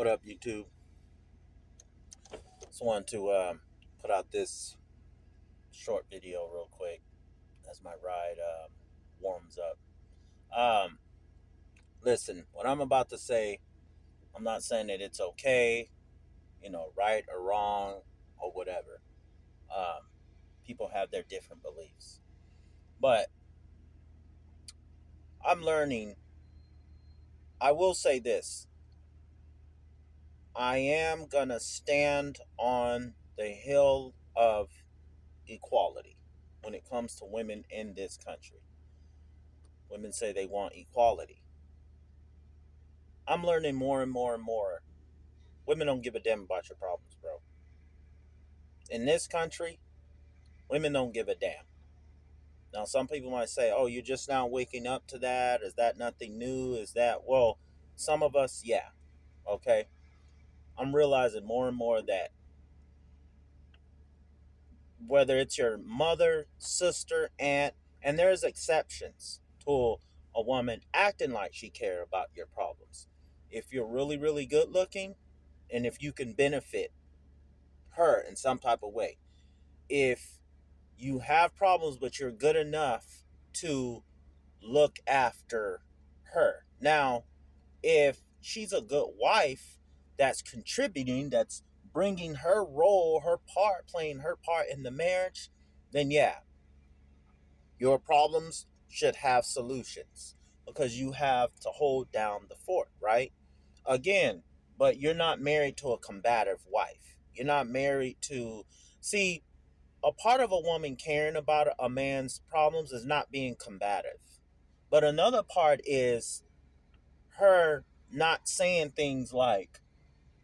What up, YouTube? Just wanted to put out this short video real quick as my ride warms up. Um, Listen, what I'm about to say, I'm not saying that it's okay, right or wrong or whatever. Um, People have their different beliefs. But I'm learning, I will say this: I am going to stand on the hill of equality when it comes to women in this country. Women say they want equality. I'm learning more and more and more. Women don't give a damn about your problems, bro. In this country, women don't give a damn. Now, some people might say, oh, you're just now waking up to that. Is that nothing new? Is that, well, some of us, yeah. Okay. I'm realizing more and more that whether it's your mother, sister, aunt, and there's exceptions to a woman acting like she care about your problems. If you're really, really good looking, and if you can benefit her in some type of way, if you have problems but you're good enough to look after her. Now, if she's a good wife that's contributing, that's bringing her role, her part, playing her part in the marriage, then yeah, your problems should have solutions because you have to hold down the fort, right? Again, but you're not married to a combative wife. You're not married to, see, a part of a woman caring about a man's problems is not being combative. But another part is her not saying things like,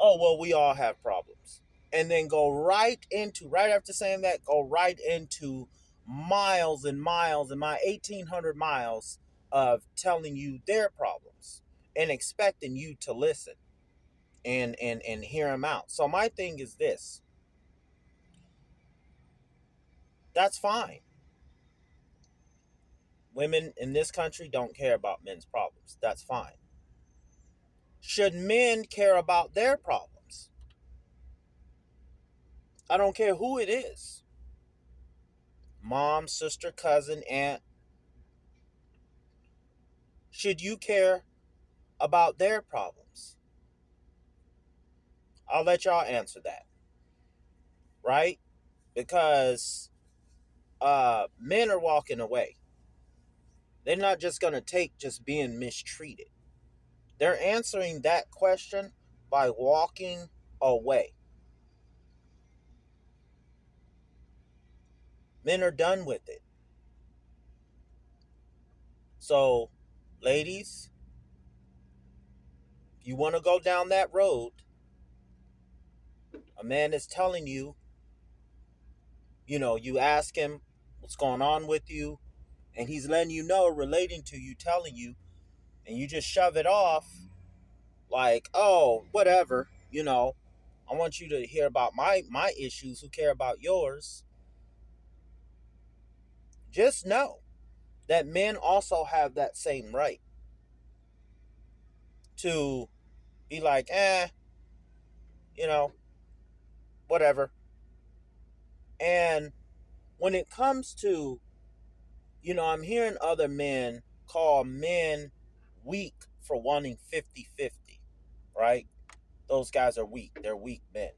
oh, well, we all have problems. And then go right after saying that, go right into miles and miles and my 1,800 miles of telling you their problems and expecting you to listen and hear them out. So my thing is this: that's fine. Women in this country don't care about men's problems. That's fine. Should men care about their problems? I don't care who it is: mom, sister, cousin, aunt. Should you care about their problems? I'll let y'all answer that, right? Because men are walking away. They're not just going to take just being mistreated. They're answering that question by walking away. Men are done with it. So, ladies, if you want to go down that road, a man is telling you, you ask him what's going on with you, and he's letting you know, relating to you, telling you, and you just shove it off like, oh, whatever, I want you to hear about my issues, who care about yours. Just know that men also have that same right to be like, you know, whatever. And when it comes to, I'm hearing other men call men weak for wanting 50-50, right? Those guys are weak. They're weak men.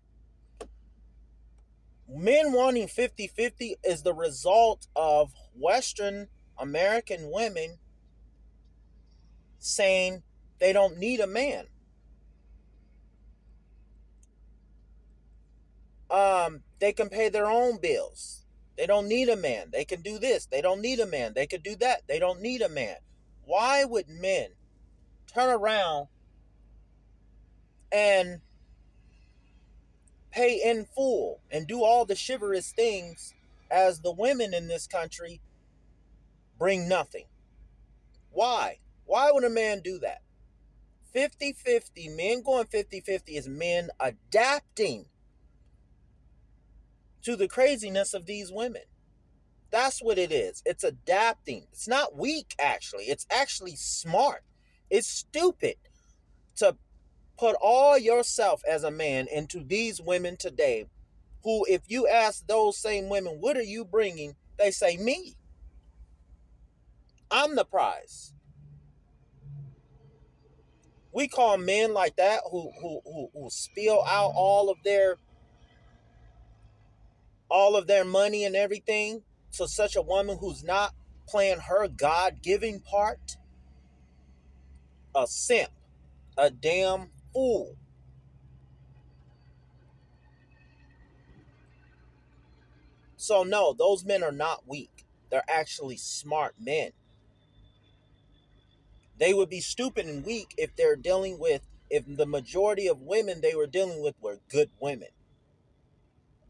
Men wanting 50-50 is the result of Western American women saying they don't need a man. They can pay their own bills. They don't need a man. They can do this. They don't need a man. They could do that. They don't need a man. Why would men turn around and pay in full and do all the chivalrous things as the women in this country bring nothing? Why? Why would a man do that? 50-50, men going 50-50 is men adapting to the craziness of these women. That's what it is. It's adapting. It's not weak, actually. It's actually smart. It's stupid to Put all yourself as a man into these women today, who, if you ask those same women, what are you bringing? They say, me. I'm the prize. We call men like that who spill out all of their money and everything to such a woman who's not playing her God-given part, a simp, a damn fool. So no, those men are not weak. They're actually smart men. They would be stupid and weak if if the majority of women they were dealing with were good women.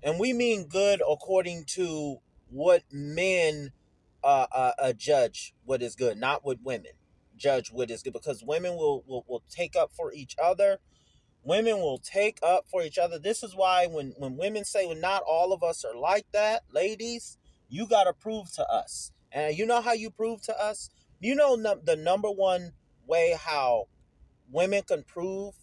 And we mean good according to what men judge what is good, not what women judge what is good, because women will take up for each other. Women will take up for each other. This is why when women say, well, not all of us are like that, ladies, you got to prove to us. And you know how you prove to us? You know, the number one way how women can prove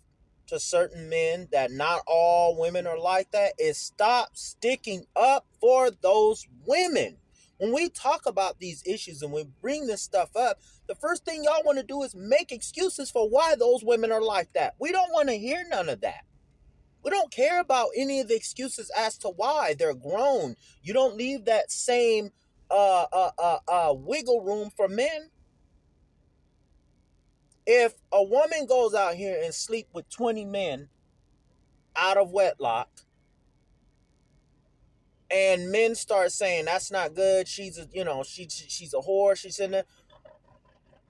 to certain men that not all women are like that is stop sticking up for those women. When we talk about these issues and we bring this stuff up, the first thing y'all want to do is make excuses for why those women are like that. We don't want to hear none of that. We don't care about any of the excuses as to why. They're grown. You don't leave that same wiggle room for men. If a woman goes out here and sleep with 20 men out of wedlock, and men start saying that's not good, she's a, she's a whore, she's in there.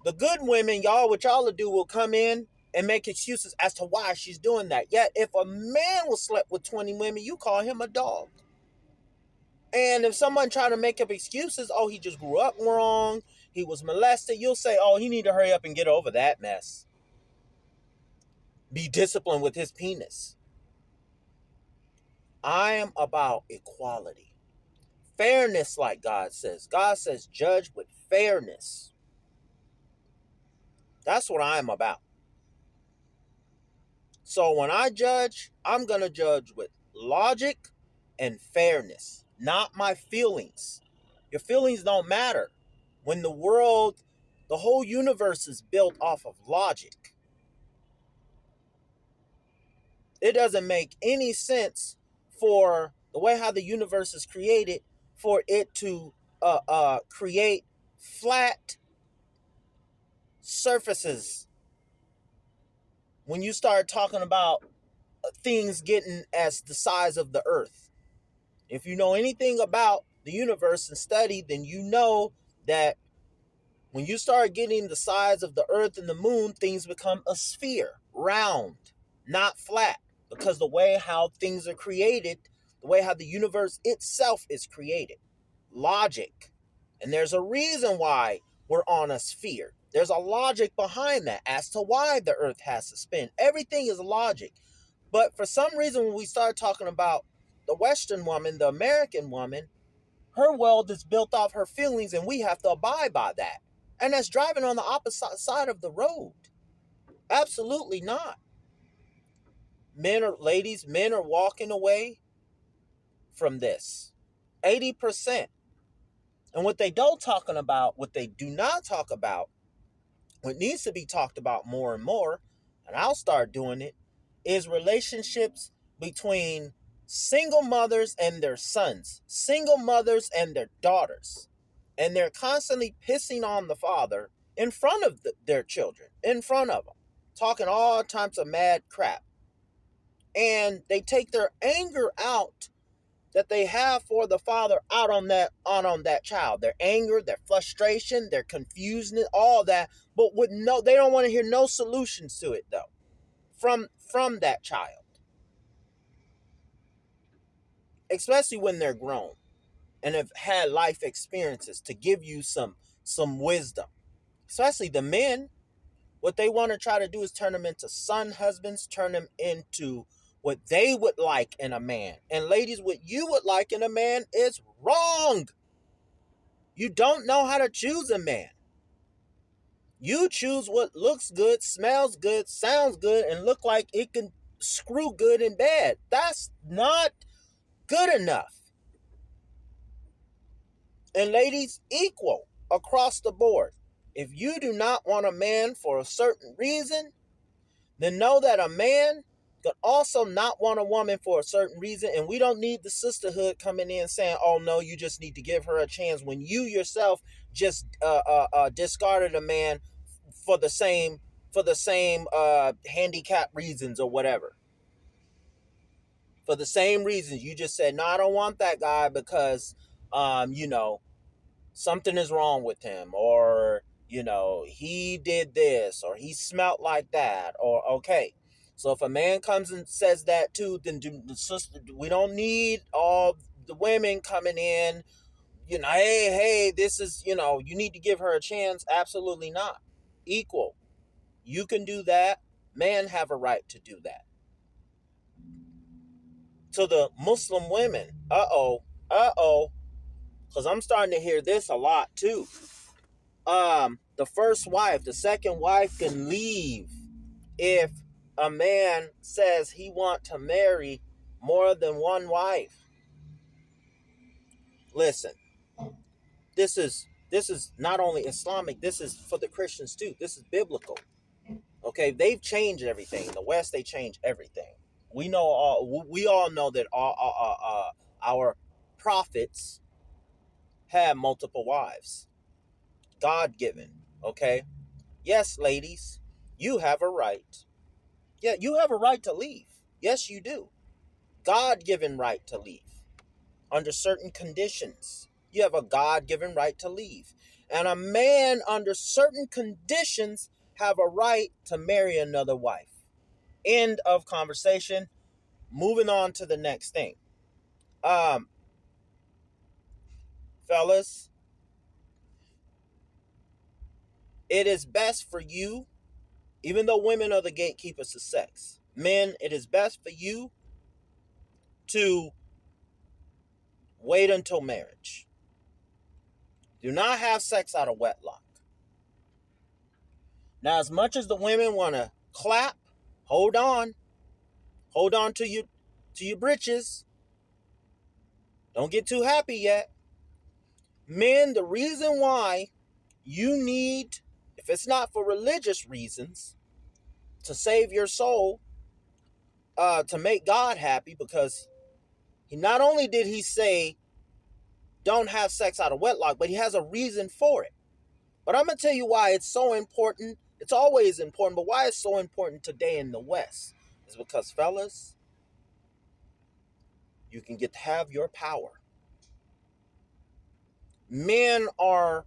The good women, y'all, what y'all will do will come in and make excuses as to why she's doing that. Yet, if a man will sleep with 20 women, you call him a dog. And if someone try to make up excuses, oh, he just grew up wrong, he was molested, you'll say, oh, he need to hurry up and get over that mess. Be disciplined with his penis. I am about equality. Fairness, like God says. God says, judge with fairness. That's what I am about. So when I judge, I'm going to judge with logic and fairness, not my feelings. Your feelings don't matter. When the whole universe is built off of logic. It doesn't make any sense for the way how the universe is created for it to create flat surfaces when you start talking about things getting as the size of the earth. If you know anything about the universe and study, then you know that when you start getting the size of the earth and the moon, things become a sphere, round, not flat. Because the way how things are created, the way how the universe itself is created, logic. And there's a reason why we're on a sphere. There's a logic behind that as to why the earth has to spin. Everything is logic. But for some reason, when we start talking about the Western woman, the American woman, her world is built off her feelings, and we have to abide by that. And that's driving on the opposite side of the road. Absolutely not. Men are walking away from this. 80%. And what they do not talk about, what needs to be talked about more and more, and I'll start doing it, is relationships between single mothers and their sons, single mothers and their daughters. And they're constantly pissing on the father in front of their children, in front of them, talking all types of mad crap. And they take their anger out that they have for the father out on that child. Their anger, their frustration, their confusion, all that. But they don't want to hear no solutions to it though. From that child. Especially when they're grown and have had life experiences to give you some wisdom. Especially the men, what they want to try to do is turn them into son husbands, turn them into what they would like in a man. And ladies, what you would like in a man is wrong. You don't know how to choose a man. You choose what looks good, smells good, sounds good, and look like it can screw good and bad. That's not good enough. And ladies, equal across the board. If you do not want a man for a certain reason, then know that a man could also not want a woman for a certain reason. And we don't need the sisterhood coming in saying, oh no, you just need to give her a chance, when you yourself just discarded a man for the same handicap reasons or whatever. For the same reasons, you just said, no, I don't want that guy because you know, something is wrong with him, or you know, he did this, or he smelt like that, or okay. So if a man comes and says that too, then we don't need all the women coming in, you know, hey, this is, you know, you need to give her a chance. Absolutely not. Equal. You can do that. Men have a right to do that. To the Muslim women, because I'm starting to hear this a lot too. The first wife, the second wife can leave if a man says he want to marry more than one wife. Listen, this is not only Islamic, this is for the Christians too. This is biblical. Okay, they've changed everything. In the West, they changed everything. We all know that our prophets had multiple wives, God given. Okay, yes, ladies, you have a right. Yeah, you have a right to leave. Yes, you do. God given right to leave under certain conditions. You have a God given right to leave. And a man under certain conditions have a right to marry another wife. End of conversation. Moving on to the next thing. Um, Fellas, it is best for you, even though women are the gatekeepers to sex. Men, it is best for you to wait until marriage. Do not have sex out of wedlock. Now, as much as the women want to clap, hold on. Hold on to your britches. Don't get too happy yet. Men, the reason why you need, if it's not for religious reasons, to save your soul, to make God happy, because he not only did he say don't have sex out of wedlock, but he has a reason for it. But I'm going to tell you why it's so important. It's always important, but why it's so important today in the West is because, fellas, you can get to have your power. Men are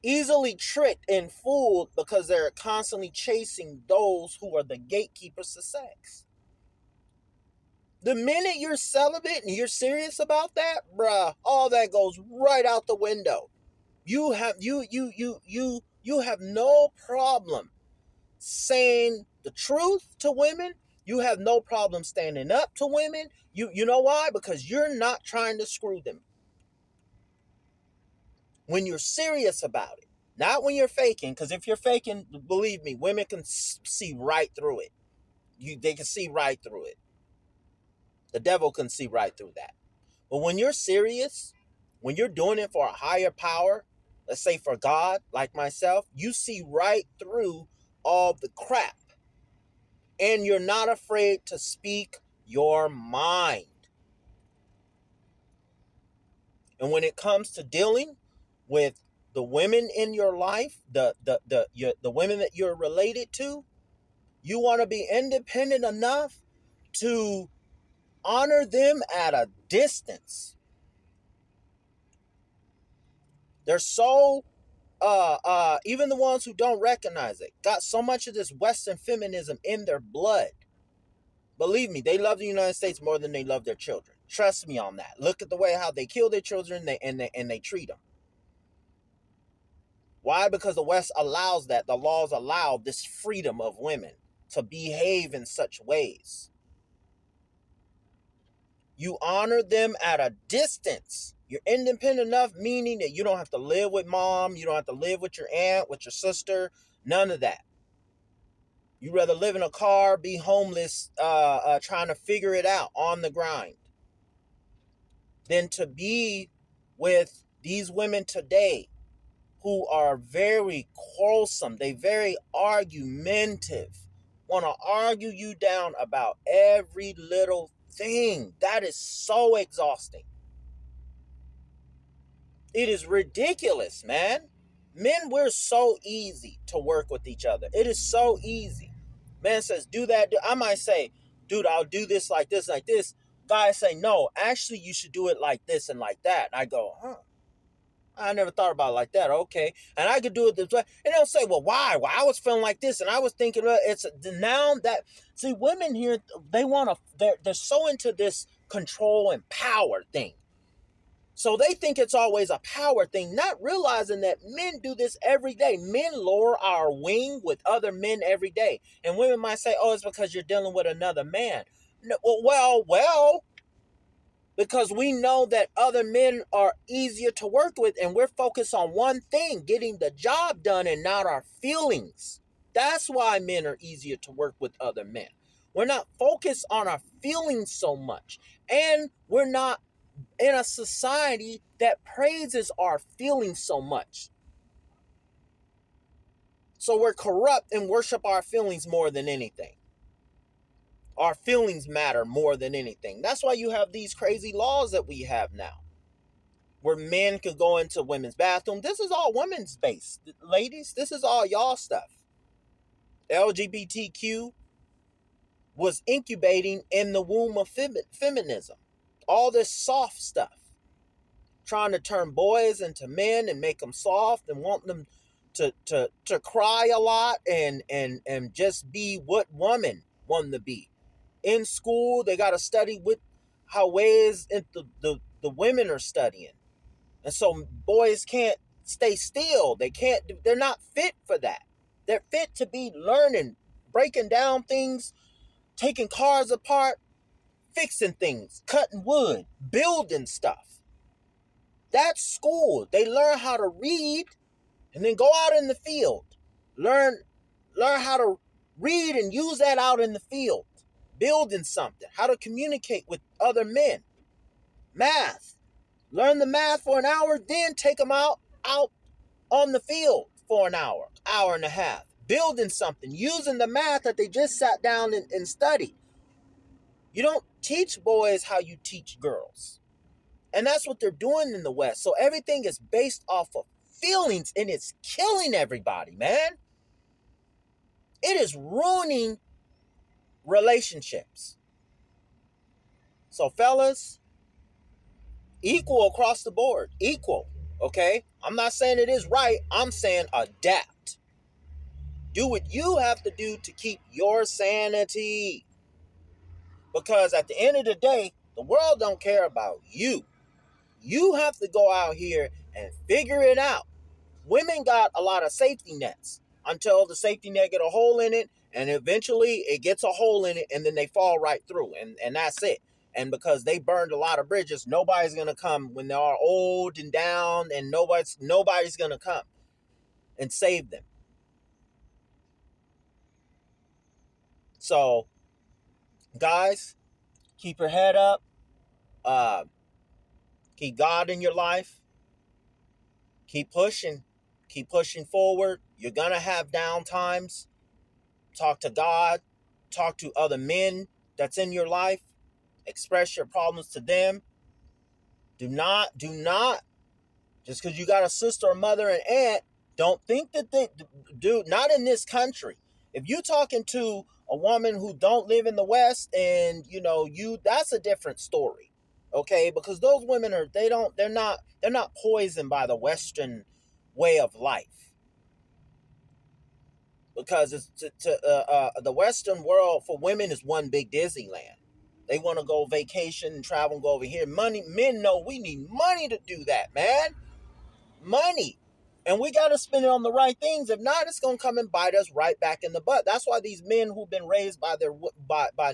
easily tricked and fooled because they're constantly chasing those who are the gatekeepers to sex. The minute you're celibate and you're serious about that, bruh, all that goes right out the window. You have no problem saying the truth to women. You have no problem standing up to women. You know why? Because you're not trying to screw them. When you're serious about it, not when you're faking. Because if you're faking, believe me, women can see right through it. They can see right through it. The devil can see right through that. But when you're serious, when you're doing it for a higher power, let's say for God, like myself, you see right through all the crap. And you're not afraid to speak your mind. And when it comes to dealing with the women in your life, the women that you're related to, you want to be independent enough to honor them at a distance. They're so even the ones who don't recognize it got so much of this Western feminism in their blood. Believe me, they love the United States more than they love their children. Trust me on that. Look at the way how they kill their children and they treat them. Why? Because the West allows that. The laws allow this freedom of women to behave in such ways. You honor them at a distance. You're independent enough, meaning that you don't have to live with mom, you don't have to live with your aunt, with your sister, none of that. You'd rather live in a car, be homeless, trying to figure it out on the grind, than to be with these women today who are very quarrelsome. They very argumentative. Want to argue you down about every little thing. That is so exhausting. It is ridiculous, man. Men, we're so easy to work with each other. It is so easy. Man says, do that. I might say, dude, I'll do this like this, like this. Guys say, no, actually, you should do it like this and like that. And I go, huh. I never thought about it like that. Okay. And I could do it this way. And they'll say, well, why? Well, I was feeling like this. And I was thinking, well, it's now that, see, women here, they want to, they're so into this control and power thing. So they think it's always a power thing, not realizing that men do this every day. Men lower our wing with other men every day. And women might say, oh, it's because you're dealing with another man. No, well, because we know that other men are easier to work with and we're focused on one thing, getting the job done and not our feelings. That's why men are easier to work with other men. We're not focused on our feelings so much. And we're not in a society that praises our feelings so much. So we're corrupt and worship our feelings more than anything. Our feelings matter more than anything. That's why you have these crazy laws that we have now, where men could go into women's bathroom. This is all women's based. Ladies, this is all y'all stuff. LGBTQ was incubating in the womb of feminism. All this soft stuff. Trying to turn boys into men and make them soft and want them to cry a lot and just be what women want them to be. In school, they got to study with how ways the women are studying. And so boys can't stay still. They're not fit for that. They're fit to be learning, breaking down things, taking cars apart, fixing things, cutting wood, building stuff. That's school. They learn how to read and then go out in the field. Learn how to read and use that out in the field. Building something. How to communicate with other men. Math. Learn the math for an hour, then take them out on the field for an hour and a half. Building something. Using the math that they just sat down and studied. You don't teach boys how you teach girls. And that's what they're doing in the West. So everything is based off of feelings and it's killing everybody, man. It is ruining relationships. So fellas, equal across the board. Equal, okay? I'm not saying it is right. I'm saying adapt. Do what you have to do to keep your sanity. Because at the end of the day, the world don't care about you. You have to go out here and figure it out. Women got a lot of safety nets until the safety net get a hole in it, and eventually it gets a hole in it, and then they fall right through, and that's it. And because they burned a lot of bridges, nobody's gonna come when they are old and down, and nobody's gonna come and save them. So, guys, keep your head up. Keep God in your life. Keep pushing. Keep pushing forward. You're going to have down times. Talk to God. Talk to other men that's in your life. Express your problems to them. Do not, just because you got a sister or mother and aunt, don't think that they do, not in this country. If you're talking to a woman who don't live in the West and, that's a different story. Okay, because those women they're not poisoned by the Western way of life. Because it's the Western world for women is one big Disneyland. They want to go vacation and travel and go over here. Men know we need money to do that, man. Money. And we got to spend it on the right things. If not, it's going to come and bite us right back in the butt. That's why these men who've been raised by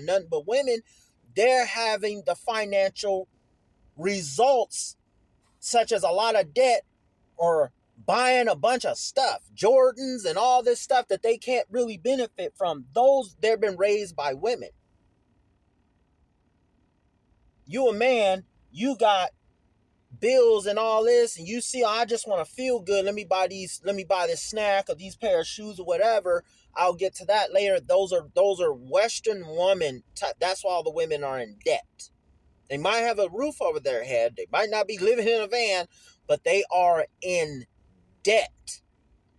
none but women, they're having the financial results such as a lot of debt or buying a bunch of stuff, Jordans and all this stuff that they can't really benefit from. Those, they've been raised by women. You a man, you got bills and all this, and you see, oh, I just want to feel good. Let me buy this snack or these pair of shoes or whatever. I'll get to that later. Those are Western women. That's why all the women are in debt. They might have a roof over their head. They might not be living in a van, but they are in debt.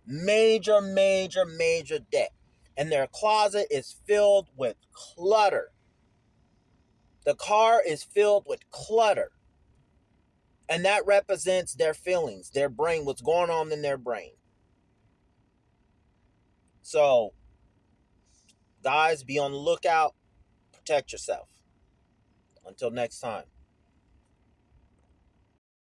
Major, major, major debt. And their closet is filled with clutter. The car is filled with clutter. And that represents their feelings, their brain, what's going on in their brain. So, guys, be on the lookout. Protect yourself. Until next time.